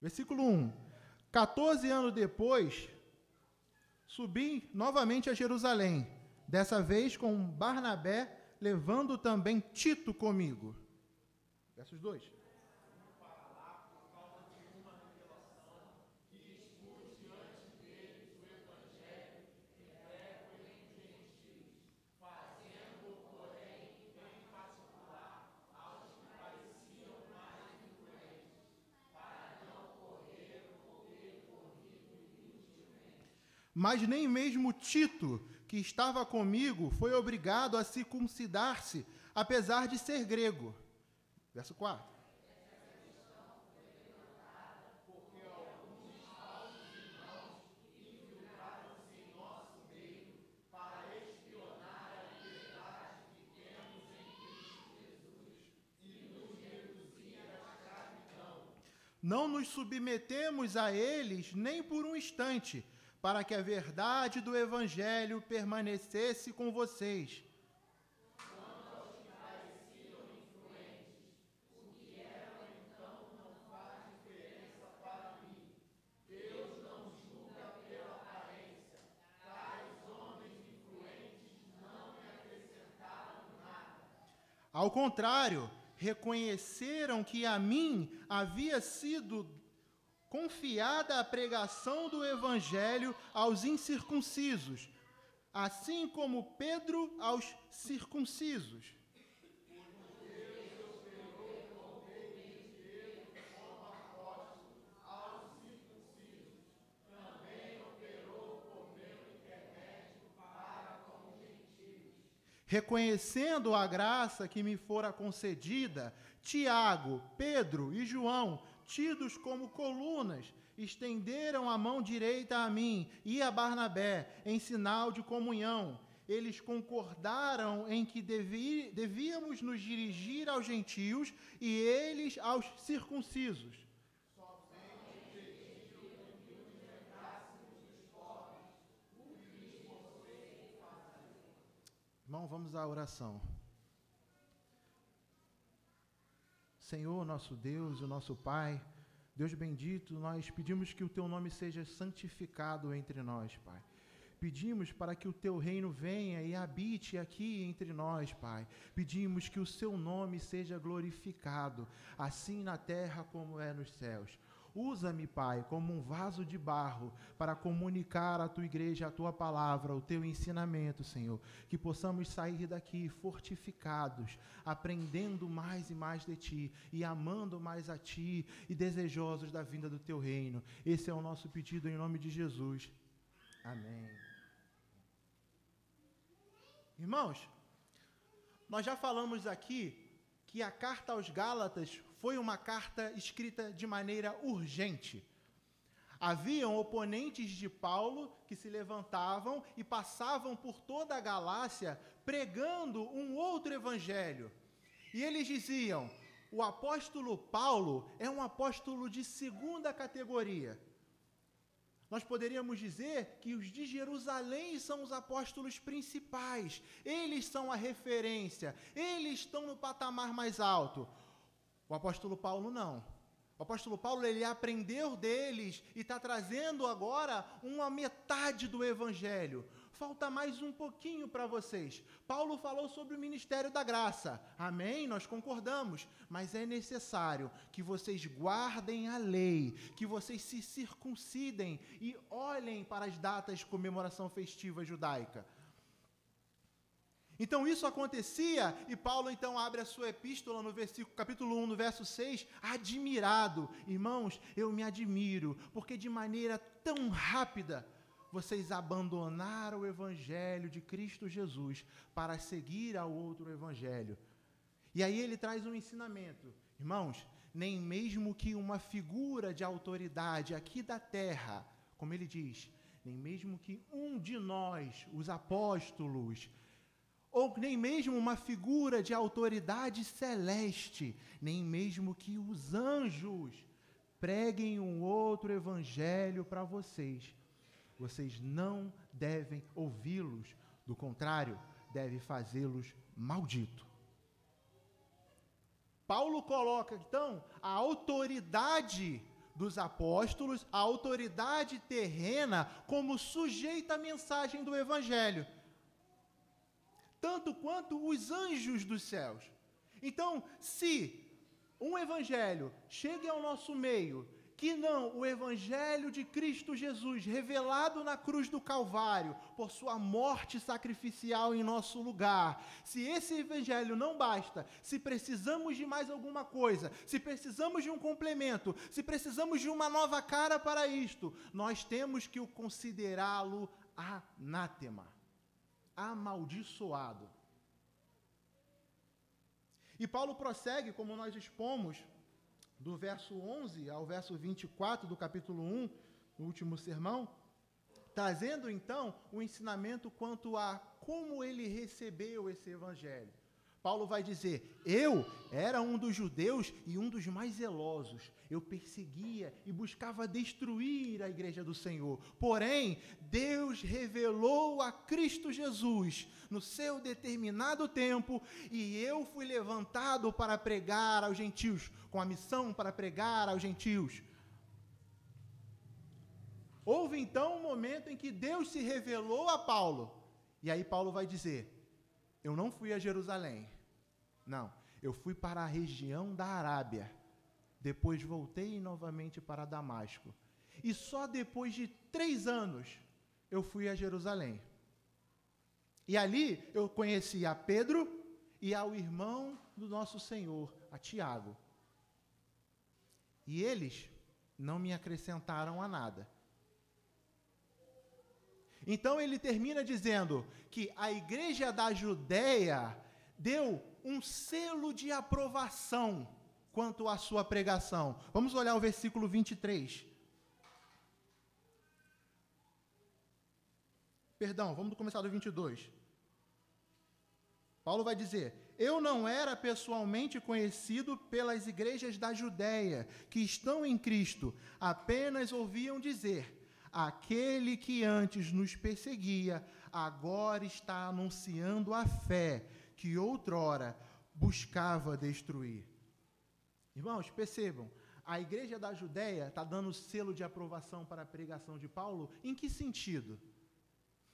Versículo 1. 14 anos depois, subi novamente a Jerusalém, dessa vez com Barnabé, levando também Tito comigo. Versos 2. Mas nem mesmo Tito, que estava comigo, foi obrigado a circuncidar-se, apesar de ser grego. Verso 4. Não nos submetemos a eles nem por um instante, para que a verdade do Evangelho permanecesse com vocês. Quanto aos que pareciam influentes, o que eram então não faz diferença para mim. Deus não julga pela aparência. Tais homens influentes não me acrescentaram nada. Ao contrário, reconheceram que a mim havia sido confiada a pregação do Evangelho aos incircuncisos, assim como Pedro aos circuncisos. Reconhecendo a graça que me fora concedida, Tiago, Pedro e João, tidos como colunas, estenderam a mão direita a mim e a Barnabé, em sinal de comunhão. Eles concordaram em que devíamos nos dirigir aos gentios e eles aos circuncisos. Irmão, vamos à oração. Senhor, nosso Deus, o nosso Pai, Deus bendito, nós pedimos que o Teu nome seja santificado entre nós, Pai. Pedimos para que o Teu reino venha e habite aqui entre nós, Pai. Pedimos que o Seu nome seja glorificado, assim na terra como é nos céus. Usa-me, Pai, como um vaso de barro para comunicar à Tua igreja a Tua palavra, o Teu ensinamento, Senhor. Que possamos sair daqui fortificados, aprendendo mais e mais de Ti e amando mais a Ti e desejosos da vinda do Teu reino. Esse é o nosso pedido em nome de Jesus. Amém. Irmãos, nós já falamos aqui que a carta aos Gálatas foi uma carta escrita de maneira urgente. Haviam oponentes de Paulo que se levantavam e passavam por toda a Galácia pregando um outro evangelho. E eles diziam: o apóstolo Paulo é um apóstolo de segunda categoria. Nós poderíamos dizer que os de Jerusalém são os apóstolos principais. Eles são a referência. Eles estão no patamar mais alto. O apóstolo Paulo não. O apóstolo Paulo, ele aprendeu deles e está trazendo agora uma metade do evangelho. Falta mais um pouquinho para vocês. Paulo falou sobre o ministério da graça. Amém? Nós concordamos. Mas é necessário que vocês guardem a lei, que vocês se circuncidem e olhem para as datas de comemoração festiva judaica. Então isso acontecia, e Paulo então abre a sua epístola no capítulo 1, no verso 6, admirado. Irmãos, eu me admiro, porque de maneira tão rápida vocês abandonaram o evangelho de Cristo Jesus para seguir ao outro evangelho. E aí ele traz um ensinamento. Irmãos, nem mesmo que uma figura de autoridade aqui da terra, como ele diz, nem mesmo que um de nós, os apóstolos, ou nem mesmo uma figura de autoridade celeste, nem mesmo que os anjos preguem um outro evangelho para vocês. Vocês não devem ouvi-los. Do contrário, deve fazê-los maldito. Paulo coloca, então, a autoridade dos apóstolos, a autoridade terrena, como sujeita à mensagem do Evangelho, tanto quanto os anjos dos céus. Então, se um Evangelho chega ao nosso meio, que não o Evangelho de Cristo Jesus, revelado na cruz do Calvário, por sua morte sacrificial em nosso lugar, se esse Evangelho não basta, se precisamos de mais alguma coisa, se precisamos de um complemento, se precisamos de uma nova cara para isto, nós temos que o considerá-lo anátema, amaldiçoado. E Paulo prossegue, como nós expomos, do verso 11 ao verso 24 do capítulo 1, no último sermão, trazendo então o ensinamento quanto a como ele recebeu esse evangelho. Paulo vai dizer: eu era um dos judeus e um dos mais zelosos. Eu perseguia e buscava destruir a igreja do Senhor. Porém, Deus revelou a Cristo Jesus no seu determinado tempo e eu fui levantado para pregar aos gentios, com a missão para pregar aos gentios. Houve então um momento em que Deus se revelou a Paulo. E aí Paulo vai dizer: eu não fui a Jerusalém. Não, eu fui para a região da Arábia. Depois voltei novamente para Damasco. E só depois de 3 anos eu fui a Jerusalém. E ali eu conheci a Pedro e ao irmão do nosso Senhor, a Tiago. E eles não me acrescentaram a nada. Então ele termina dizendo que a igreja da Judéia deu um selo de aprovação quanto à sua pregação. Vamos olhar o versículo 23. Perdão, vamos começar do 22. Paulo vai dizer: eu não era pessoalmente conhecido pelas igrejas da Judéia, que estão em Cristo, apenas ouviam dizer: aquele que antes nos perseguia, agora está anunciando a fé que outrora buscava destruir. Irmãos, percebam, a igreja da Judéia está dando selo de aprovação para a pregação de Paulo. Em que sentido?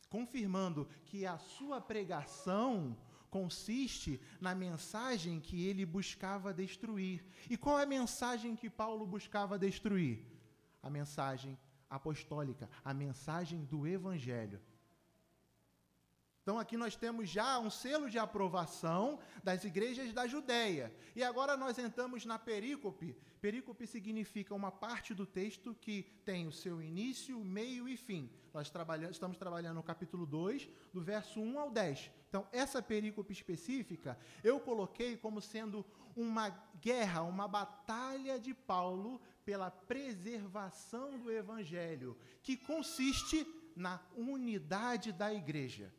Confirmando que a sua pregação consiste na mensagem que ele buscava destruir. E qual é a mensagem que Paulo buscava destruir? A mensagem apostólica, a mensagem do Evangelho. Então aqui nós temos já um selo de aprovação das igrejas da Judéia. E agora nós entramos na perícope. Perícope significa uma parte do texto que tem o seu início, meio e fim. Nós estamos trabalhando no capítulo 2, do verso 1 ao 10. Então essa perícope específica eu coloquei como sendo uma guerra, uma batalha de Paulo pela preservação do Evangelho, que consiste na unidade da igreja.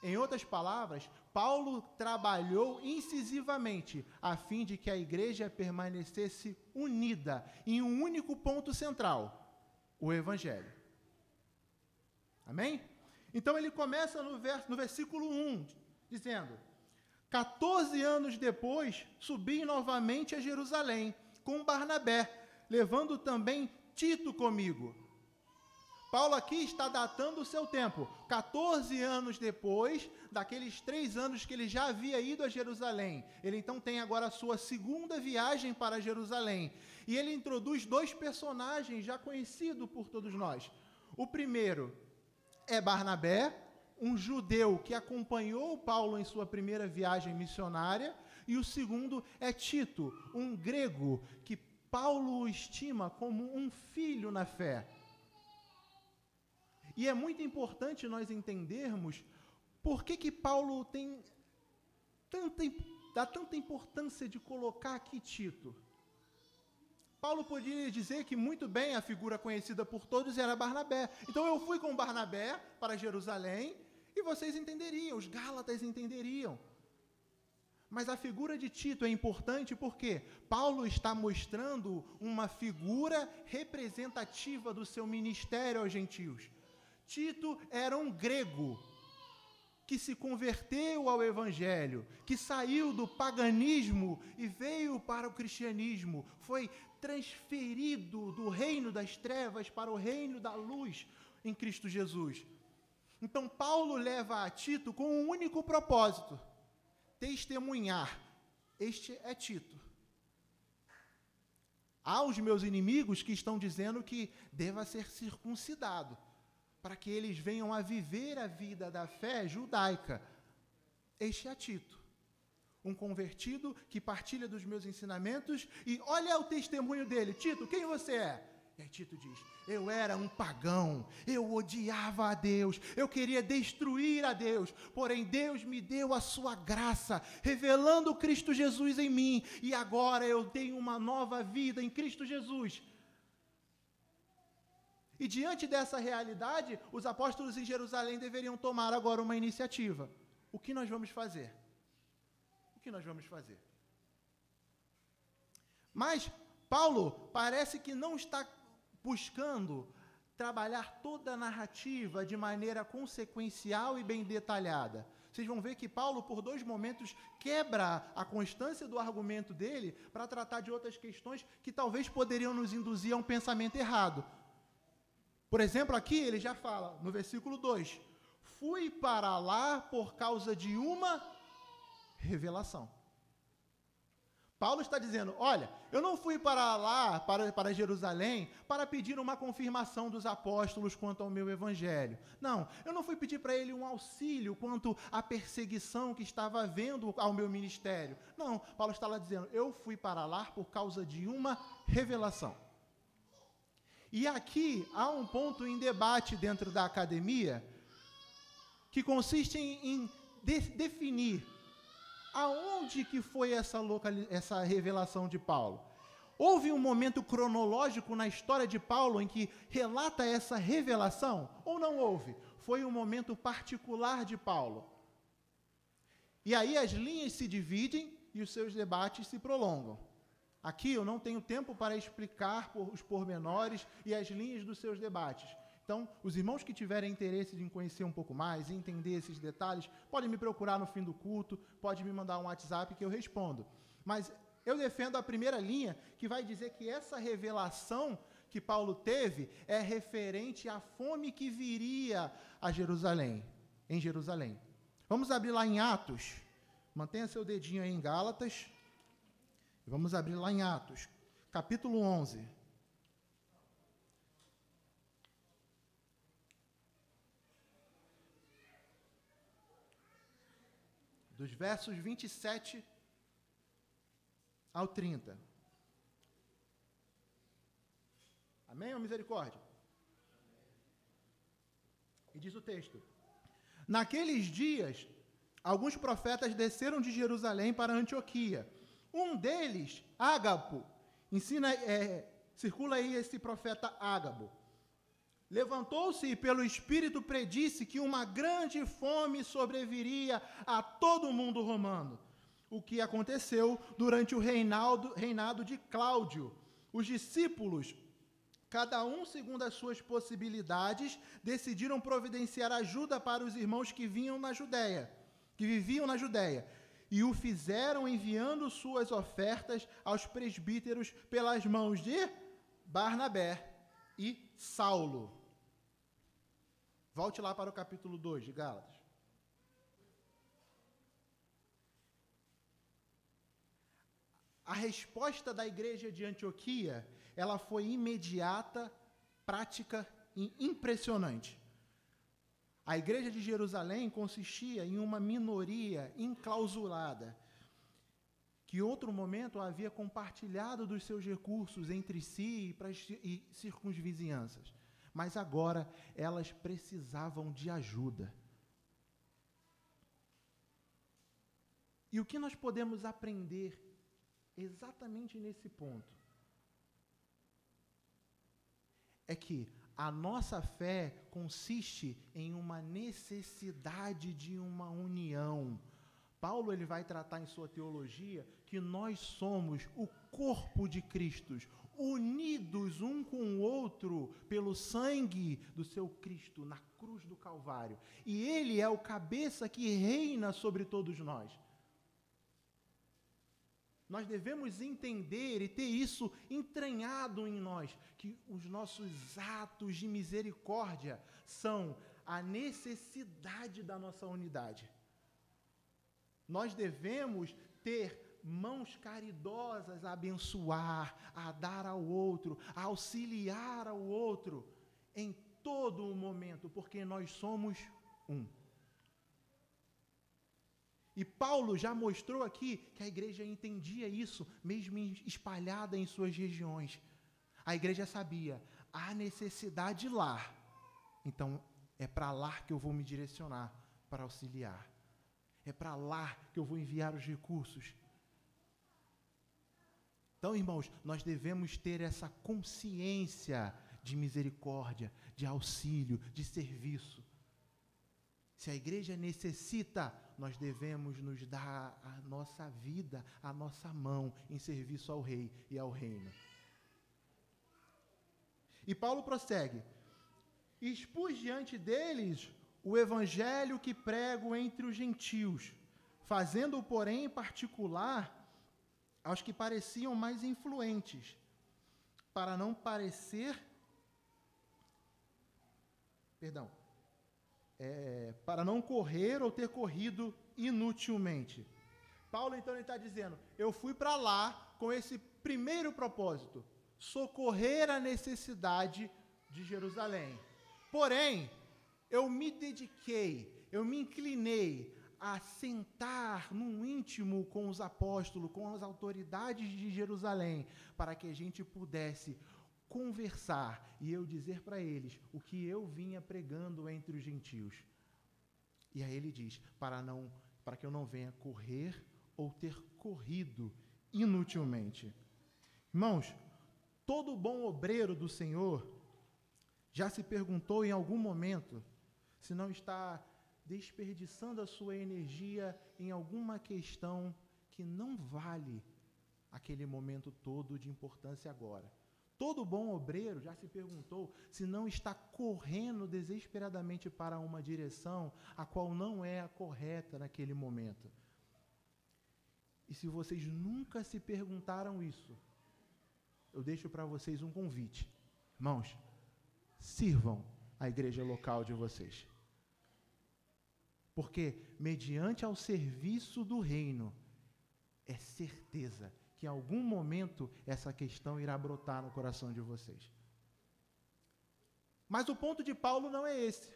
Em outras palavras, Paulo trabalhou incisivamente a fim de que a igreja permanecesse unida em um único ponto central, o Evangelho. Amém? Então ele começa no versículo 1, dizendo: 14 anos depois, subi novamente a Jerusalém, com Barnabé, levando também Tito comigo. Paulo aqui está datando o seu tempo, 14 anos depois daqueles 3 anos que ele já havia ido a Jerusalém. Ele então tem agora a sua segunda viagem para Jerusalém. E ele introduz 2 personagens já conhecidos por todos nós. O primeiro é Barnabé, um judeu que acompanhou Paulo em sua primeira viagem missionária. E o segundo é Tito, um grego que Paulo o estima como um filho na fé. E é muito importante nós entendermos por que Paulo dá tanta importância de colocar aqui Tito. Paulo podia dizer que muito bem a figura conhecida por todos era Barnabé. Então eu fui com Barnabé para Jerusalém e vocês entenderiam, os gálatas entenderiam. Mas a figura de Tito é importante porque Paulo está mostrando uma figura representativa do seu ministério aos gentios. Tito era um grego, que se converteu ao Evangelho, que saiu do paganismo e veio para o cristianismo, foi transferido do reino das trevas para o reino da luz em Cristo Jesus. Então, Paulo leva a Tito com um único propósito: testemunhar. Este é Tito. Há os meus inimigos que estão dizendo que deva ser circuncidado, para que eles venham a viver a vida da fé judaica. Este é Tito, um convertido que partilha dos meus ensinamentos, e olha o testemunho dele. Tito, quem você é? E aí Tito diz: eu era um pagão, eu odiava a Deus, eu queria destruir a Deus, porém Deus me deu a sua graça, revelando Cristo Jesus em mim, e agora eu tenho uma nova vida em Cristo Jesus. E diante dessa realidade, os apóstolos em Jerusalém deveriam tomar agora uma iniciativa. O que nós vamos fazer? O que nós vamos fazer? Mas Paulo parece que não está buscando trabalhar toda a narrativa de maneira consequencial e bem detalhada. Vocês vão ver que Paulo, por 2 momentos, quebra a constância do argumento dele para tratar de outras questões que talvez poderiam nos induzir a um pensamento errado. Por exemplo, aqui ele já fala, no versículo 2, fui para lá por causa de uma revelação. Paulo está dizendo, olha, eu não fui para lá, para Jerusalém, para pedir uma confirmação dos apóstolos quanto ao meu evangelho. Não, eu não fui pedir para ele um auxílio quanto à perseguição que estava havendo ao meu ministério. Não, Paulo está lá dizendo, eu fui para lá por causa de uma revelação. E aqui há um ponto em debate dentro da academia que consiste em definir aonde que foi essa revelação de Paulo. Houve um momento cronológico na história de Paulo em que relata essa revelação ou não houve? Foi um momento particular de Paulo. E aí as linhas se dividem e os seus debates se prolongam. Aqui eu não tenho tempo para explicar os pormenores e as linhas dos seus debates. Então, os irmãos que tiverem interesse em conhecer um pouco mais e entender esses detalhes, podem me procurar no fim do culto, pode me mandar um WhatsApp que eu respondo. Mas eu defendo a primeira linha, que vai dizer que essa revelação que Paulo teve é referente à fome que viria em Jerusalém. Vamos abrir lá em Atos. Mantenha seu dedinho aí em Gálatas. Vamos abrir lá em Atos, capítulo 11. Dos versos 27 ao 30. Amém ou misericórdia? E diz o texto: naqueles dias, alguns profetas desceram de Jerusalém para Antioquia. Um deles, Ágabo, circula aí esse profeta Ágabo. Levantou-se e pelo Espírito predisse que uma grande fome sobreviria a todo o mundo romano. O que aconteceu durante o reinado de Cláudio. Os discípulos, cada um segundo as suas possibilidades, decidiram providenciar ajuda para os irmãos que viviam na Judéia. E o fizeram enviando suas ofertas aos presbíteros pelas mãos de Barnabé e Saulo. Volte lá para o capítulo 2 de Gálatas. A resposta da igreja de Antioquia, ela foi imediata, prática e impressionante. A igreja de Jerusalém consistia em uma minoria enclausurada, que em outro momento havia compartilhado dos seus recursos entre si e circunvizinhanças. Mas agora elas precisavam de ajuda. E o que nós podemos aprender exatamente nesse ponto? É que a nossa fé consiste em uma necessidade de uma união. Paulo ele vai tratar em sua teologia que nós somos o corpo de Cristo, unidos um com o outro pelo sangue do seu Cristo na cruz do Calvário. E Ele é o cabeça que reina sobre todos nós. Nós devemos entender e ter isso entranhado em nós, que os nossos atos de misericórdia são a necessidade da nossa unidade. Nós devemos ter mãos caridosas a abençoar, a dar ao outro, a auxiliar ao outro em todo o momento, porque nós somos um. E Paulo já mostrou aqui que a igreja entendia isso, mesmo espalhada em suas regiões. A igreja sabia, há necessidade lá. Então, é para lá que eu vou me direcionar para auxiliar. É para lá que eu vou enviar os recursos. Então, irmãos, nós devemos ter essa consciência de misericórdia, de auxílio, de serviço. Se a igreja necessita, nós devemos nos dar a nossa vida, a nossa mão em serviço ao rei e ao reino. E Paulo prossegue: expus diante deles o evangelho que prego entre os gentios, fazendo-o, porém, em particular aos que pareciam mais influentes, para não parecer... para não correr ou ter corrido inutilmente. Paulo, então, ele está dizendo, eu fui para lá com esse primeiro propósito, socorrer a necessidade de Jerusalém. Porém, eu me dediquei, eu me inclinei a sentar num íntimo com os apóstolos, com as autoridades de Jerusalém, para que a gente pudesse conversar e eu dizer para eles o que eu vinha pregando entre os gentios. E aí ele diz, para que eu não venha correr ou ter corrido inutilmente. Irmãos, todo bom obreiro do Senhor já se perguntou em algum momento se não está desperdiçando a sua energia em alguma questão que não vale aquele momento todo de importância agora. Todo bom obreiro já se perguntou se não está correndo desesperadamente para uma direção a qual não é a correta naquele momento. E se vocês nunca se perguntaram isso, eu deixo para vocês um convite. Irmãos, sirvam a igreja local de vocês. Porque, mediante ao serviço do reino, é certeza que em algum momento essa questão irá brotar no coração de vocês. Mas o ponto de Paulo não é esse.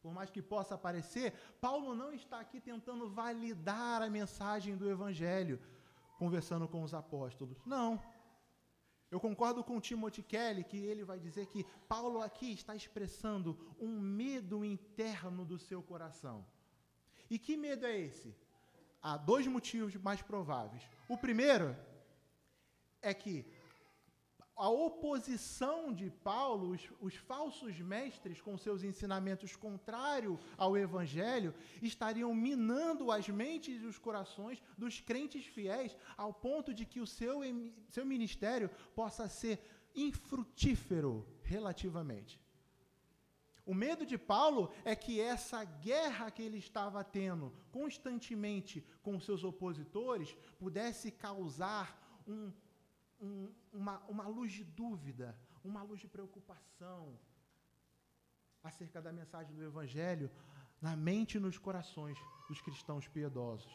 Por mais que possa parecer, Paulo não está aqui tentando validar a mensagem do Evangelho, conversando com os apóstolos. Não. Eu concordo com Timothy Kelly, que ele vai dizer que Paulo aqui está expressando um medo interno do seu coração. E que medo é esse? Há dois motivos mais prováveis. O primeiro é que a oposição de Paulo, os falsos mestres com seus ensinamentos contrários ao Evangelho, estariam minando as mentes e os corações dos crentes fiéis, ao ponto de que o seu ministério possa ser infrutífero relativamente. O medo de Paulo é que essa guerra que ele estava tendo constantemente com seus opositores pudesse causar uma luz de dúvida, uma luz de preocupação acerca da mensagem do Evangelho na mente e nos corações dos cristãos piedosos.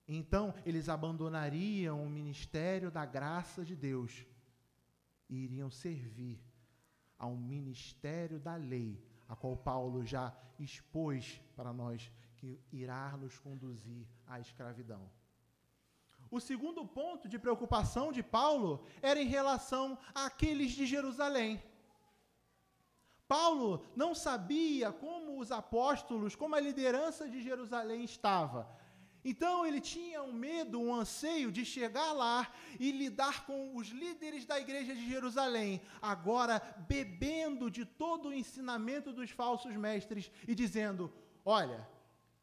Então, eles abandonariam o ministério da graça de Deus e iriam servir ao ministério da lei, a qual Paulo já expôs para nós, que irá nos conduzir à escravidão. O segundo ponto de preocupação de Paulo era em relação àqueles de Jerusalém. Paulo não sabia como os apóstolos, como a liderança de Jerusalém estava. Então ele tinha um medo, um anseio de chegar lá e lidar com os líderes da igreja de Jerusalém, agora bebendo de todo o ensinamento dos falsos mestres e dizendo, olha,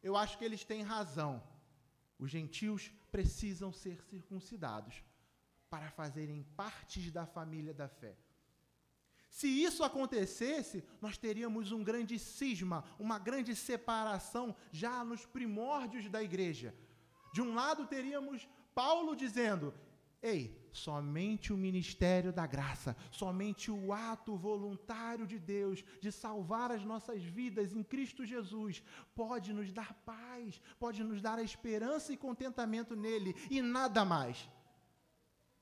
eu acho que eles têm razão. Os gentios precisam ser circuncidados para fazerem parte da família da fé. Se isso acontecesse, nós teríamos um grande cisma, uma grande separação já nos primórdios da igreja. De um lado teríamos Paulo dizendo: ei, somente o ministério da graça, somente o ato voluntário de Deus de salvar as nossas vidas em Cristo Jesus pode nos dar paz, pode nos dar a esperança e contentamento nele e nada mais.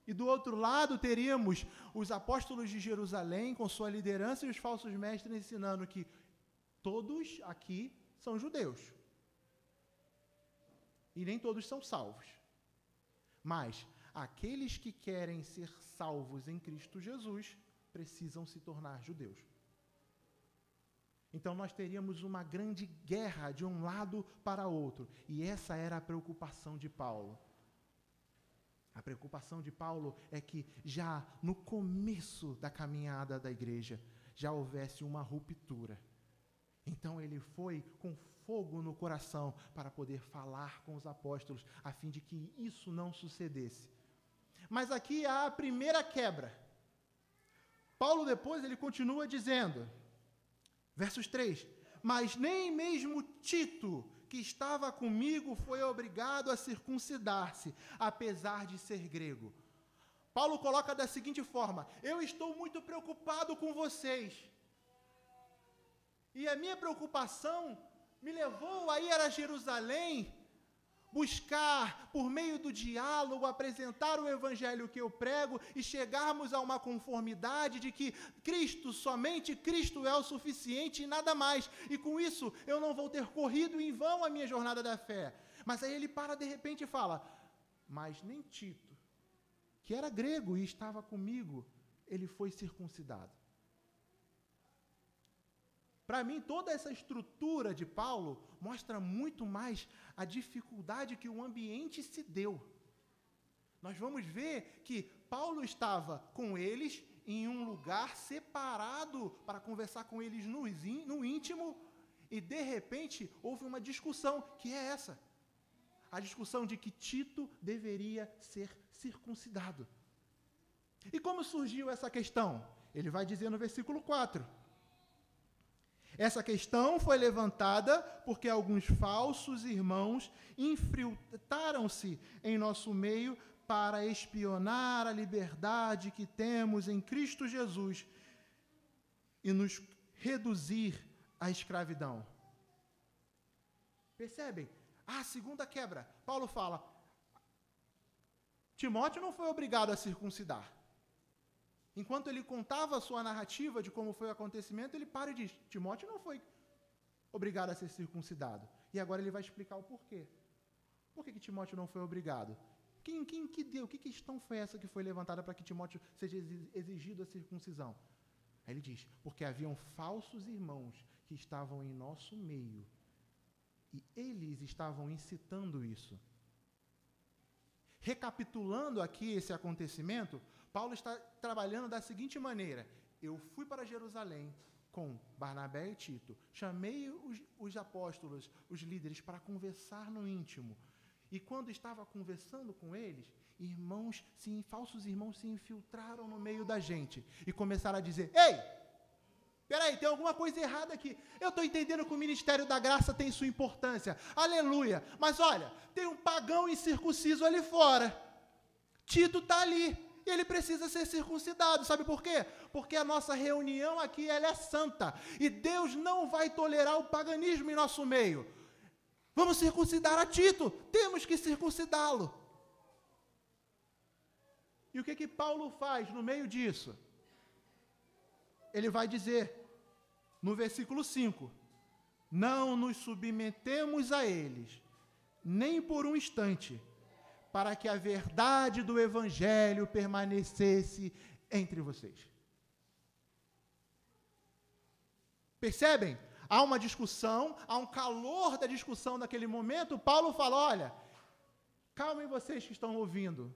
E do outro lado teríamos os apóstolos de Jerusalém com sua liderança e os falsos mestres ensinando que todos aqui são judeus. E nem todos são salvos. Mas aqueles que querem ser salvos em Cristo Jesus precisam se tornar judeus. Então nós teríamos uma grande guerra de um lado para outro. E essa era a preocupação de Paulo. A preocupação de Paulo é que já no começo da caminhada da igreja já houvesse uma ruptura. Então ele foi com fogo no coração para poder falar com os apóstolos, a fim de que isso não sucedesse. Mas aqui há a primeira quebra. Paulo depois ele continua dizendo, versos 3, mas nem mesmo Tito, que estava comigo, foi obrigado a circuncidar-se, apesar de ser grego. Paulo coloca da seguinte forma: eu estou muito preocupado com vocês. E a minha preocupação me levou a ir a Jerusalém, buscar, por meio do diálogo, apresentar o evangelho que eu prego e chegarmos a uma conformidade de que Cristo, somente Cristo é o suficiente e nada mais. E com isso eu não vou ter corrido em vão a minha jornada da fé. Mas aí ele para de repente e fala, mas nem Tito, que era grego e estava comigo, ele foi circuncidado. Para mim, toda essa estrutura de Paulo mostra muito mais a dificuldade que o ambiente se deu. Nós vamos ver que Paulo estava com eles em um lugar separado para conversar com eles no íntimo, e de repente houve uma discussão, que é essa. A discussão de que Tito deveria ser circuncidado. E como surgiu essa questão? Ele vai dizer no versículo 4. Essa questão foi levantada porque alguns falsos irmãos infiltraram-se em nosso meio para espionar a liberdade que temos em Cristo Jesus e nos reduzir à escravidão. Percebem? A segunda quebra. Paulo fala, Timóteo não foi obrigado a circuncidar. Enquanto ele contava a sua narrativa de como foi o acontecimento, ele para e diz, Timóteo não foi obrigado a ser circuncidado. E agora ele vai explicar o porquê. Por que Timóteo não foi obrigado? Que questão foi essa que foi levantada para que Timóteo seja exigido a circuncisão? Aí ele diz, porque haviam falsos irmãos que estavam em nosso meio, e eles estavam incitando isso. Recapitulando aqui esse acontecimento, Paulo está trabalhando da seguinte maneira: eu fui para Jerusalém com Barnabé e Tito, chamei os apóstolos, os líderes, para conversar no íntimo. E quando estava conversando com eles, falsos irmãos se infiltraram no meio da gente e começaram a dizer, ei, peraí, tem alguma coisa errada aqui. Eu estou entendendo que o ministério da graça tem sua importância, aleluia, mas olha, tem um pagão incircunciso ali fora, Tito está ali, ele precisa ser circuncidado, sabe por quê? Porque a nossa reunião aqui, ela é santa, e Deus não vai tolerar o paganismo em nosso meio. Vamos circuncidar a Tito, temos que circuncidá-lo. E o que Paulo faz no meio disso? Ele vai dizer, no versículo 5, não nos submetemos a eles, nem por um instante, para que a verdade do Evangelho permanecesse entre vocês. Percebem? Há uma discussão, há um calor da discussão naquele momento. Paulo fala, olha, calmem vocês que estão ouvindo,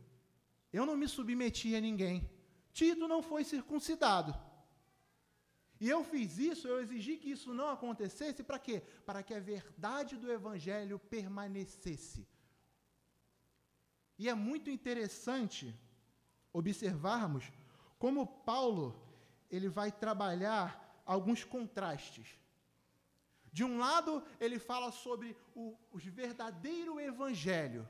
eu não me submeti a ninguém, Tito não foi circuncidado. E eu fiz isso, eu exigi que isso não acontecesse, para quê? Para que a verdade do Evangelho permanecesse. E é muito interessante observarmos como Paulo ele vai trabalhar alguns contrastes. De um lado, ele fala sobre o verdadeiro evangelho,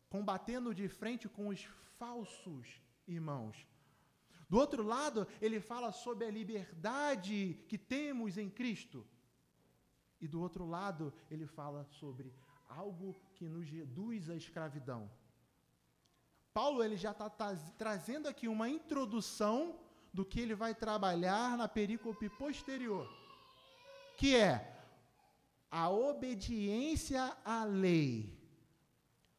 combatendo de frente com os falsos irmãos. Do outro lado, ele fala sobre a liberdade que temos em Cristo. E do outro lado, ele fala sobre algo que nos reduz à escravidão. Paulo ele já está trazendo aqui uma introdução do que ele vai trabalhar na perícope posterior, que é a obediência à lei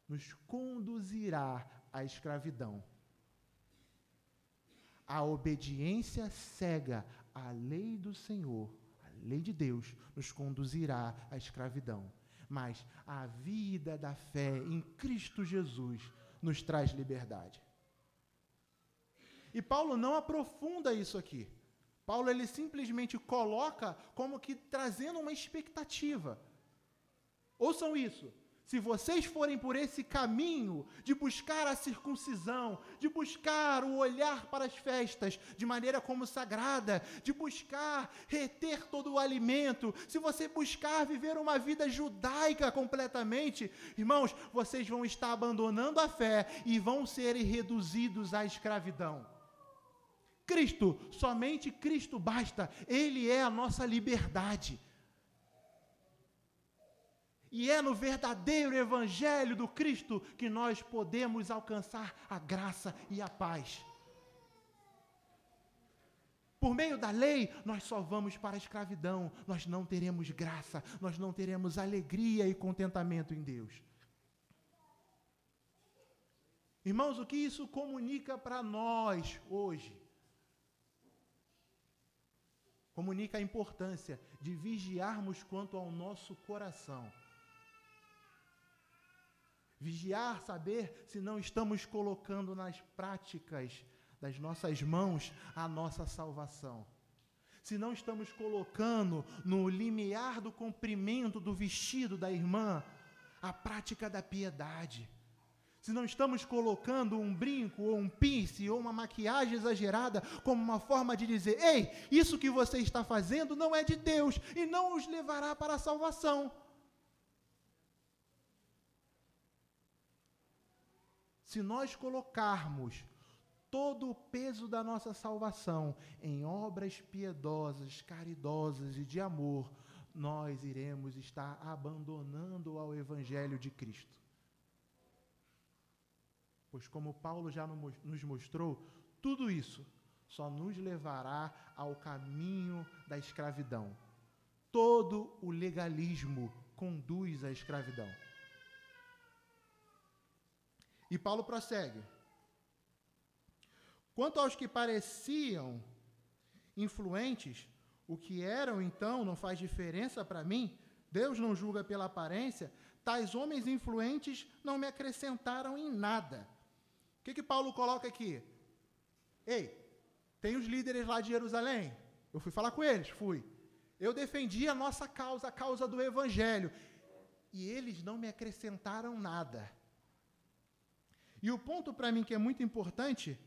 nos conduzirá à escravidão. A obediência cega à lei do Senhor, a lei de Deus, nos conduzirá à escravidão. Mas a vida da fé em Cristo Jesus nos traz liberdade. E Paulo não aprofunda isso aqui. Paulo ele simplesmente coloca como que trazendo uma expectativa. Ouçam isso. Se vocês forem por esse caminho de buscar a circuncisão, de buscar o olhar para as festas de maneira como sagrada, de buscar reter todo o alimento, se você buscar viver uma vida judaica completamente, irmãos, vocês vão estar abandonando a fé e vão ser reduzidos à escravidão. Cristo, somente Cristo basta, Ele é a nossa liberdade. E é no verdadeiro evangelho do Cristo que nós podemos alcançar a graça e a paz. Por meio da lei, nós só vamos para a escravidão, nós não teremos graça, nós não teremos alegria e contentamento em Deus. Irmãos, o que isso comunica para nós hoje? Comunica a importância de vigiarmos quanto ao nosso coração. Vigiar, saber se não estamos colocando nas práticas das nossas mãos a nossa salvação. Se não estamos colocando no limiar do comprimento do vestido da irmã a prática da piedade. Se não estamos colocando um brinco ou um piercing ou uma maquiagem exagerada como uma forma de dizer: ei, isso que você está fazendo não é de Deus e não os levará para a salvação. Se nós colocarmos todo o peso da nossa salvação em obras piedosas, caridosas e de amor, nós iremos estar abandonando ao Evangelho de Cristo. Pois como Paulo já nos mostrou, tudo isso só nos levará ao caminho da escravidão. Todo o legalismo conduz à escravidão. E Paulo prossegue. Quanto aos que pareciam influentes, o que eram então não faz diferença para mim, Deus não julga pela aparência, tais homens influentes não me acrescentaram em nada. O que Paulo coloca aqui? Ei, tem os líderes lá de Jerusalém, eu fui falar com eles, eu defendi a nossa causa, a causa do Evangelho, e eles não me acrescentaram nada. E o ponto para mim que é muito importante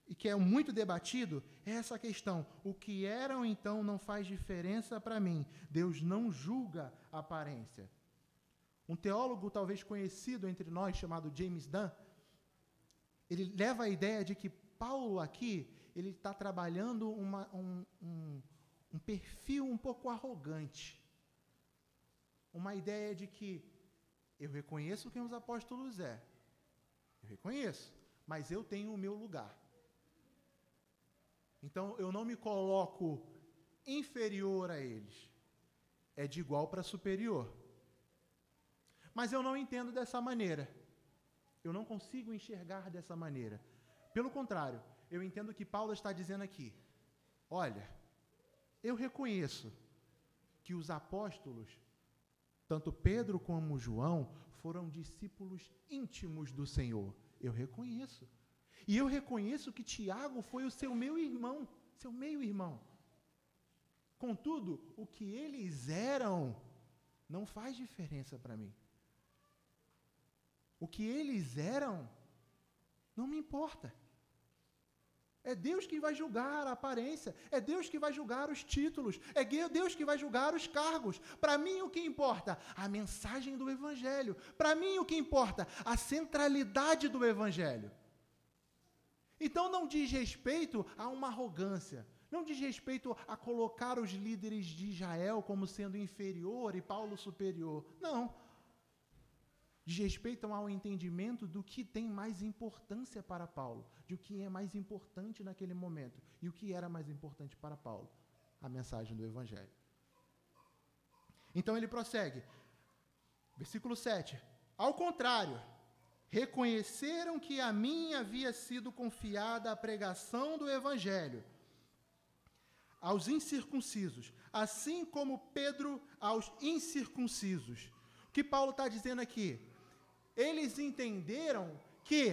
e que é muito debatido é essa questão. O que eram então não faz diferença para mim. Deus não julga a aparência. Um teólogo talvez conhecido entre nós, chamado James Dunn, ele leva a ideia de que Paulo aqui, ele está trabalhando um perfil um pouco arrogante. Uma ideia de que eu reconheço quem os apóstolos é. Eu reconheço, mas eu tenho o meu lugar. Então, eu não me coloco inferior a eles. É de igual para superior. Mas eu não entendo dessa maneira. Eu não consigo enxergar dessa maneira. Pelo contrário, eu entendo que Paulo está dizendo aqui: olha, eu reconheço que os apóstolos, tanto Pedro como João, foram discípulos íntimos do Senhor. Eu reconheço. E eu reconheço que Tiago foi o seu meio-irmão. Contudo, o que eles eram não faz diferença para mim. O que eles eram não me importa. É Deus que vai julgar a aparência, é Deus que vai julgar os títulos, é Deus que vai julgar os cargos. Para mim, o que importa? A mensagem do Evangelho. Para mim, o que importa? A centralidade do Evangelho. Então, não diz respeito a uma arrogância, não diz respeito a colocar os líderes de Israel como sendo inferior e Paulo superior. Não. Diz respeito ao entendimento do que tem mais importância para Paulo, de o que é mais importante naquele momento. E o que era mais importante para Paulo? A mensagem do Evangelho. Então ele prossegue. Versículo 7. Ao contrário, reconheceram que a mim havia sido confiada a pregação do Evangelho aos incircuncisos, assim como Pedro aos incircuncisos. O que Paulo está dizendo aqui? Eles entenderam que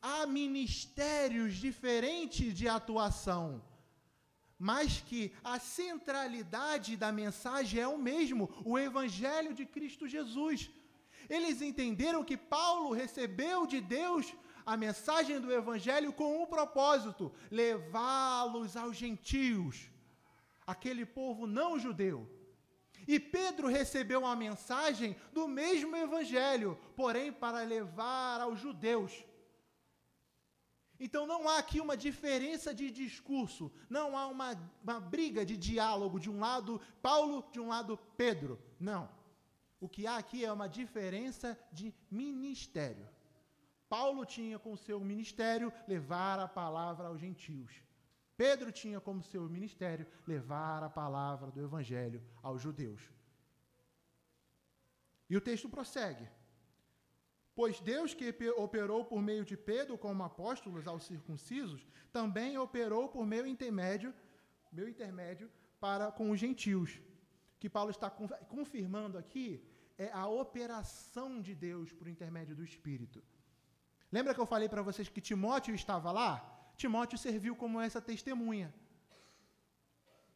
há ministérios diferentes de atuação, mas que a centralidade da mensagem é o mesmo, o Evangelho de Cristo Jesus. Eles entenderam que Paulo recebeu de Deus a mensagem do Evangelho com um propósito: levá-los aos gentios, aquele povo não judeu. E Pedro recebeu a mensagem do mesmo Evangelho, porém para levar aos judeus. Então não há aqui uma diferença de discurso, não há uma briga de diálogo, de um lado Paulo, de um lado Pedro. Não. O que há aqui é uma diferença de ministério. Paulo tinha como seu ministério levar a palavra aos gentios. Pedro tinha como seu ministério levar a palavra do Evangelho aos judeus. E o texto prossegue. Pois Deus que operou por meio de Pedro como apóstolos aos circuncisos, também operou por meu intermédio para com os gentios. O que Paulo está confirmando aqui é a operação de Deus por intermédio do Espírito. Lembra que eu falei para vocês que Timóteo estava lá? Timóteo serviu como essa testemunha.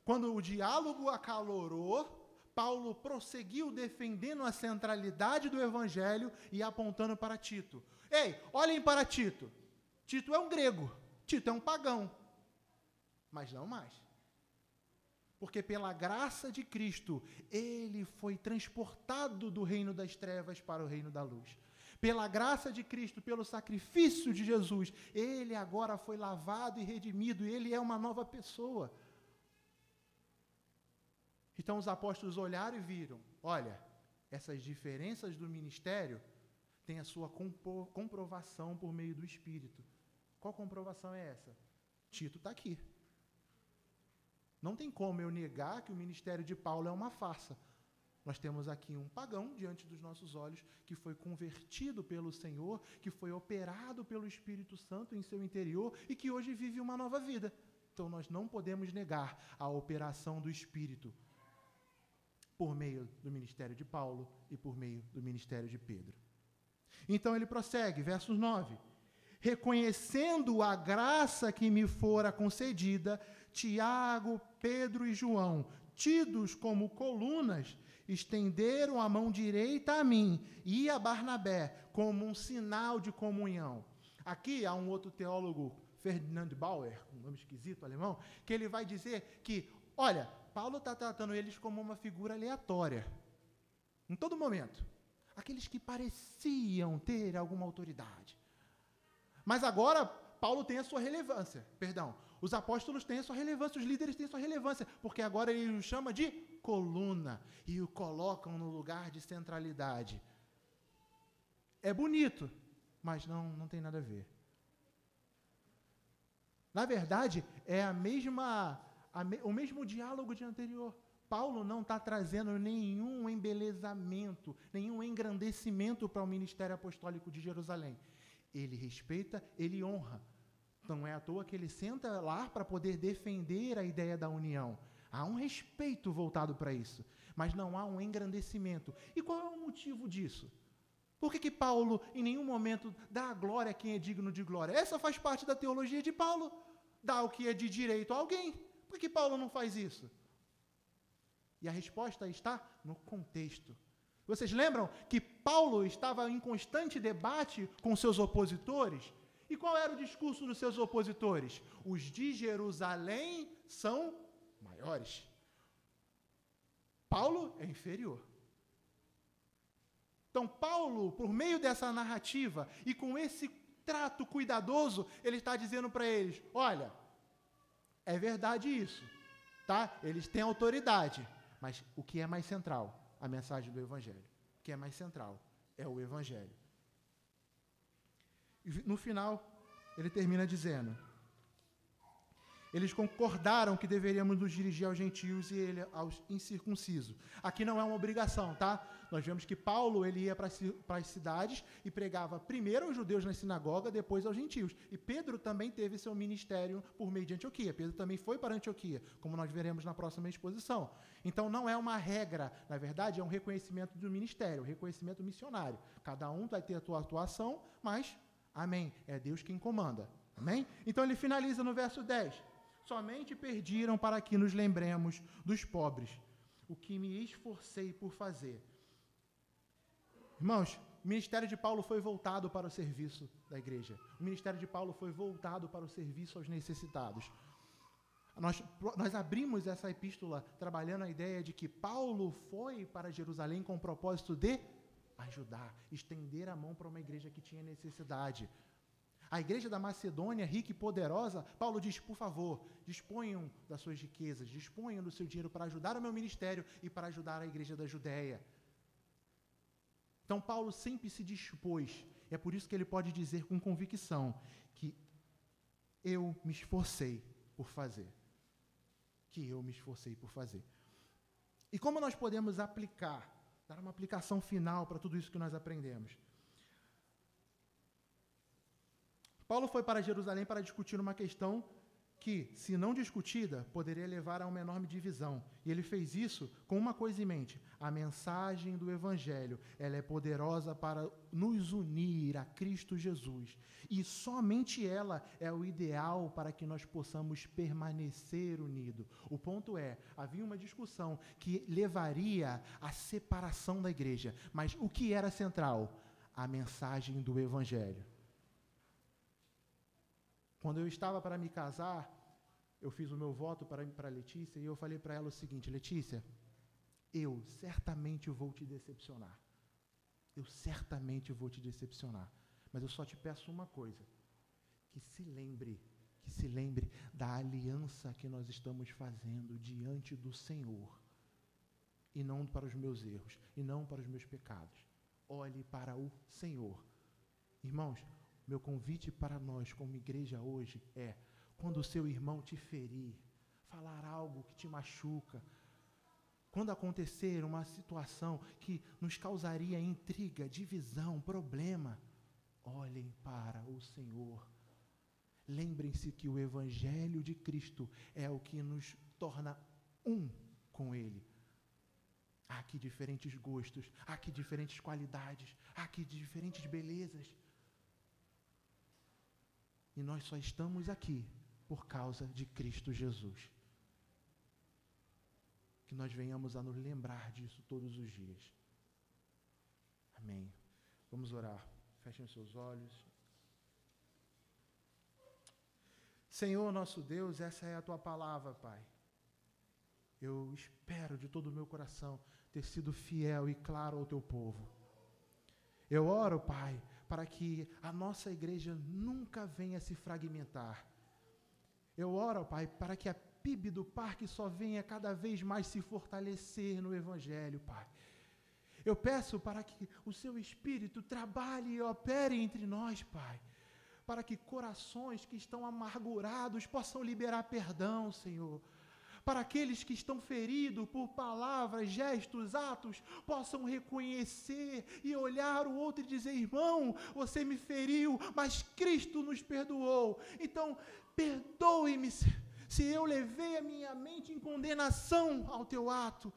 Quando o diálogo acalorou, Paulo prosseguiu defendendo a centralidade do Evangelho e apontando para Tito. Ei, olhem para Tito. Tito é um grego, Tito é um pagão, mas não mais. Porque pela graça de Cristo, ele foi transportado do reino das trevas para o reino da luz. Pela graça de Cristo, pelo sacrifício de Jesus, ele agora foi lavado e redimido, ele é uma nova pessoa. Então os apóstolos olharam e viram, olha, essas diferenças do ministério têm a sua comprovação por meio do Espírito. Qual comprovação é essa? Tito está aqui. Não tem como eu negar que o ministério de Paulo é uma farsa. Nós temos aqui um pagão diante dos nossos olhos que foi convertido pelo Senhor, que foi operado pelo Espírito Santo em seu interior e que hoje vive uma nova vida. Então nós não podemos negar a operação do Espírito por meio do ministério de Paulo e por meio do ministério de Pedro. Então ele prossegue, versos 9. Reconhecendo a graça que me fora concedida, Tiago, Pedro e João, tidos como colunas, estenderam a mão direita a mim e a Barnabé como um sinal de comunhão. Aqui há um outro teólogo, Ferdinand Bauer, um nome esquisito alemão, que ele vai dizer que, olha, Paulo está tratando eles como uma figura aleatória, em todo momento. Aqueles que pareciam ter alguma autoridade. Mas agora, Paulo tem a sua relevância, os apóstolos têm a sua relevância, os líderes têm a sua relevância, porque agora ele os chama de coluna e o colocam no lugar de centralidade. É bonito, mas não tem nada a ver. Na verdade, é o mesmo diálogo de anterior. Paulo não está trazendo nenhum embelezamento, nenhum engrandecimento para o ministério apostólico de Jerusalém. Ele respeita, ele honra. Não é à toa que ele senta lá para poder defender a ideia da união. Há um respeito voltado para isso, mas não há um engrandecimento. E qual é o motivo disso? Por que Paulo, em nenhum momento, dá a glória a quem é digno de glória? Essa faz parte da teologia de Paulo. Dá o que é de direito a alguém. Por que Paulo não faz isso? E a resposta está no contexto. Vocês lembram que Paulo estava em constante debate com seus opositores. E qual era o discurso dos seus opositores? Os de Jerusalém são maiores. Paulo é inferior. Então, Paulo, por meio dessa narrativa e com esse trato cuidadoso, ele está dizendo para eles, olha, é verdade isso, tá? Eles têm autoridade, mas o que é mais central? A mensagem do Evangelho. O que é mais central é o Evangelho. E no final, ele termina dizendo, eles concordaram que deveríamos nos dirigir aos gentios e ele aos incircuncisos. Aqui não é uma obrigação, tá? Nós vemos que Paulo ele ia para as cidades e pregava primeiro aos judeus na sinagoga, depois aos gentios. E Pedro também teve seu ministério por meio de Antioquia. Pedro também foi para Antioquia, como nós veremos na próxima exposição. Então não é uma regra, na verdade é um reconhecimento do ministério, um reconhecimento missionário. Cada um vai ter a sua atuação, mas, amém, é Deus quem comanda. Amém? Então ele finaliza no verso 10. Somente pediram para que nos lembremos dos pobres, o que me esforcei por fazer. Irmãos, o ministério de Paulo foi voltado para o serviço da igreja. O ministério de Paulo foi voltado para o serviço aos necessitados. Nós abrimos essa epístola trabalhando a ideia de que Paulo foi para Jerusalém com o propósito de ajudar, estender a mão para uma igreja que tinha necessidade. A igreja da Macedônia, rica e poderosa, Paulo diz, por favor, disponham das suas riquezas, disponham do seu dinheiro para ajudar o meu ministério e para ajudar a igreja da Judéia. Então, Paulo sempre se dispôs, é por isso que ele pode dizer com convicção que eu me esforcei por fazer. Que eu me esforcei por fazer. E como nós podemos aplicar, dar uma aplicação final para tudo isso que nós aprendemos? Paulo foi para Jerusalém para discutir uma questão que, se não discutida, poderia levar a uma enorme divisão. E ele fez isso com uma coisa em mente. A mensagem do Evangelho, ela é poderosa para nos unir a Cristo Jesus. E somente ela é o ideal para que nós possamos permanecer unidos. O ponto é, havia uma discussão que levaria à separação da igreja. Mas o que era central? A mensagem do Evangelho. Quando eu estava para me casar, eu fiz o meu voto para Letícia e eu falei para ela o seguinte, Letícia, eu certamente vou te decepcionar. Eu certamente vou te decepcionar. Mas eu só te peço uma coisa, que se lembre da aliança que nós estamos fazendo diante do Senhor. E não para os meus erros, e não para os meus pecados. Olhe para o Senhor. Irmãos, meu convite para nós, como igreja hoje, é, quando o seu irmão te ferir, falar algo que te machuca, quando acontecer uma situação que nos causaria intriga, divisão, problema, olhem para o Senhor. Lembrem-se que o Evangelho de Cristo é o que nos torna um com Ele. Há aqui diferentes gostos, há aqui diferentes qualidades, há aqui diferentes belezas. E nós só estamos aqui por causa de Cristo Jesus. Que nós venhamos a nos lembrar disso todos os dias. Amém. Vamos orar. Fechem os seus olhos. Senhor nosso Deus, essa é a Tua palavra, Pai. Eu espero de todo o meu coração ter sido fiel e claro ao Teu povo. Eu oro, Pai, para que a nossa igreja nunca venha se fragmentar. Eu oro, Pai, para que a PIB do Parque só venha cada vez mais se fortalecer no Evangelho, Pai. Eu peço para que o Seu Espírito trabalhe e opere entre nós, Pai, para que corações que estão amargurados possam liberar perdão, Senhor. Para aqueles que estão feridos por palavras, gestos, atos, possam reconhecer e olhar o outro e dizer, irmão, você me feriu, mas Cristo nos perdoou. Então, perdoe-me se eu levei a minha mente em condenação ao teu ato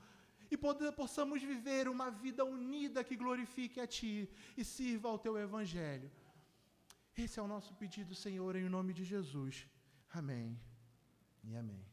e possamos viver uma vida unida que glorifique a Ti e sirva ao Teu Evangelho. Esse é o nosso pedido, Senhor, em nome de Jesus. Amém e amém.